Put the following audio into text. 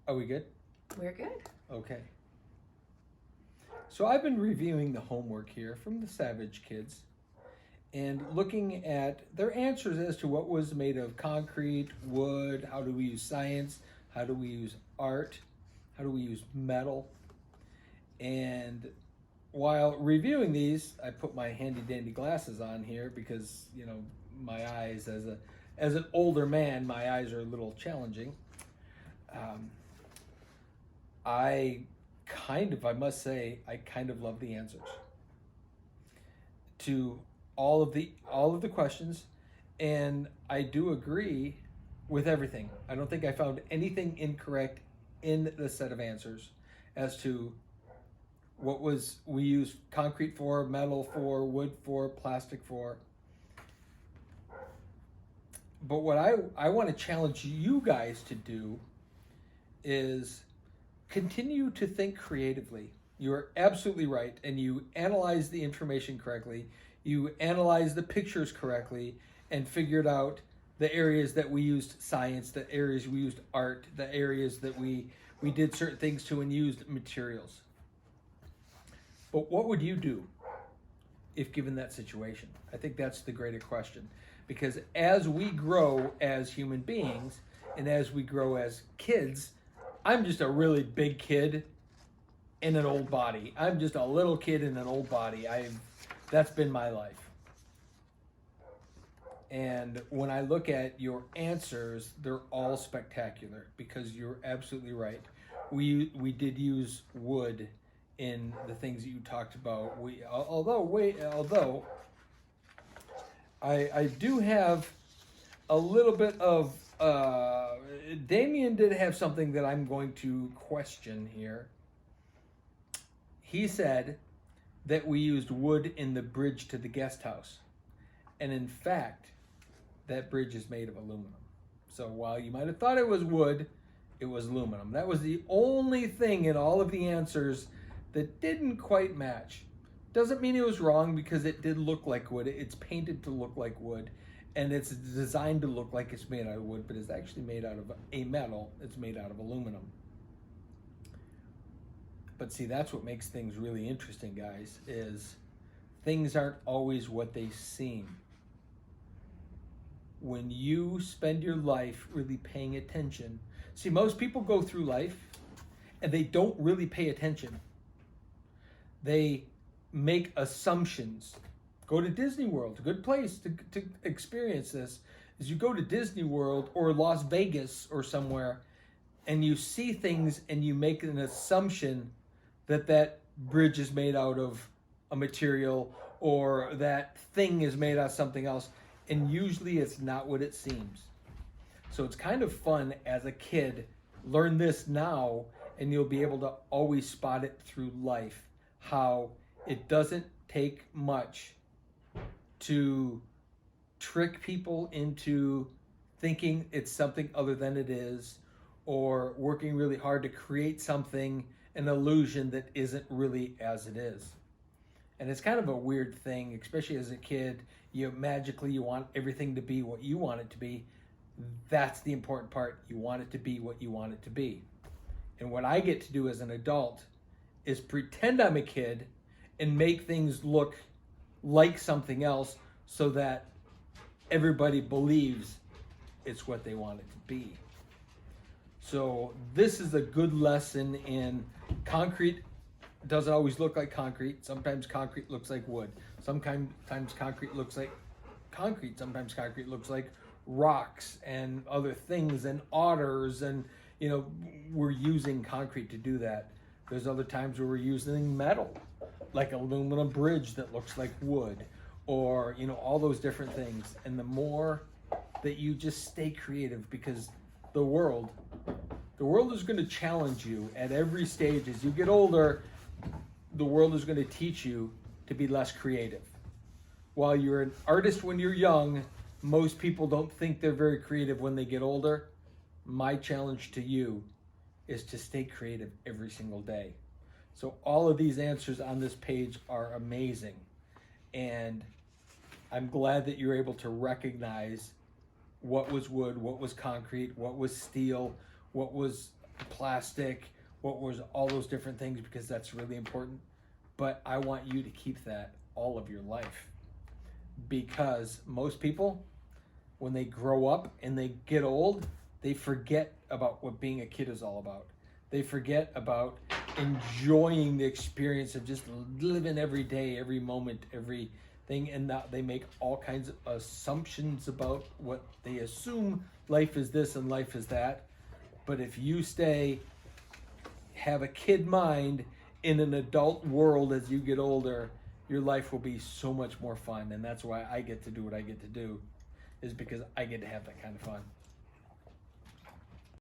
Are we good? We're good. Okay. So I've been reviewing the homework here from the Savich kids and looking at their answers as to what was made of concrete, wood, how do we use science, how do we use art, how do we use metal. And while reviewing these, I put my handy dandy glasses on here because, my eyes as an older man, my eyes are a little challenging. I must say, I kind of love the answers to all of the questions, and I do agree with everything. I don't think I found anything incorrect in the set of answers as to what we used concrete for, metal for, wood for, plastic for. But what I want to challenge you guys to do is continue to think creatively. You're absolutely right, and you analyze the information correctly. You analyze the pictures correctly and figured out the areas that we used science, the areas we used art, the areas that we did certain things to and used materials. But what would you do if given that situation? I think that's the greater question. Because as we grow as human beings and as we grow as kids, I'm just a really big kid in an old body. I'm just a little kid in an old body. That's been my life. And when I look at your answers, they're all spectacular because you're absolutely right. We did use wood in the things that you talked about. Although I do have a little bit of Damien did have something that I'm going to question here. He said that we used wood in the bridge to the guest house. And in fact, that bridge is made of aluminum. So while you might have thought it was wood, it was aluminum. That was the only thing in all of the answers that didn't quite match. Doesn't mean it was wrong because it did look like wood. It's painted to look like wood. And it's designed to look like it's made out of wood, but it's actually made out of a metal. It's made out of aluminum. But see, that's what makes things really interesting, guys, is things aren't always what they seem. When you spend your life really paying attention, see, most people go through life and they don't really pay attention. They make assumptions. Go to Disney World. A good place to experience this is you go to Disney World or Las Vegas or somewhere and you see things and you make an assumption that bridge is made out of a material or that thing is made out of something else. And usually it's not what it seems. So it's kind of fun as a kid. Learn this now and you'll be able to always spot it through life. How it doesn't take much to trick people into thinking it's something other than it is, or working really hard to create something, an illusion that isn't really as it is. And it's kind of a weird thing, especially as a kid. You want everything to be what you want it to be. That's the important part. You want it to be what you want it to be. And what I get to do as an adult is pretend I'm a kid and make things look like something else so that everybody believes it's what they want it to be. So this is a good lesson in concrete doesn't always look like concrete. Sometimes concrete looks like wood. Sometimes concrete looks like concrete. Sometimes concrete looks like rocks and other things and otters, and we're using concrete to do that. There's other times where we're using metal, like aluminum bridge that looks like wood, or all those different things. And the more that you just stay creative, because the world is going to challenge you at every stage. As you get older, the world is going to teach you to be less creative. While you're an artist when you're young, most people don't think they're very creative when they get older. My challenge to you is to stay creative every single day. So all of these answers on this page are amazing. And I'm glad that you're able to recognize what was wood, what was concrete, what was steel, what was plastic, what was all those different things, because that's really important. But I want you to keep that all of your life, because most people, when they grow up and they get old, they forget about what being a kid is all about. They forget about enjoying the experience of just living every day, every moment, everything, and now they make all kinds of assumptions about what they assume life is this and life is that. But if you have a kid mind in an adult world as you get older, your life will be so much more fun. And that's why I get to do what I get to do, is because I get to have that kind of fun.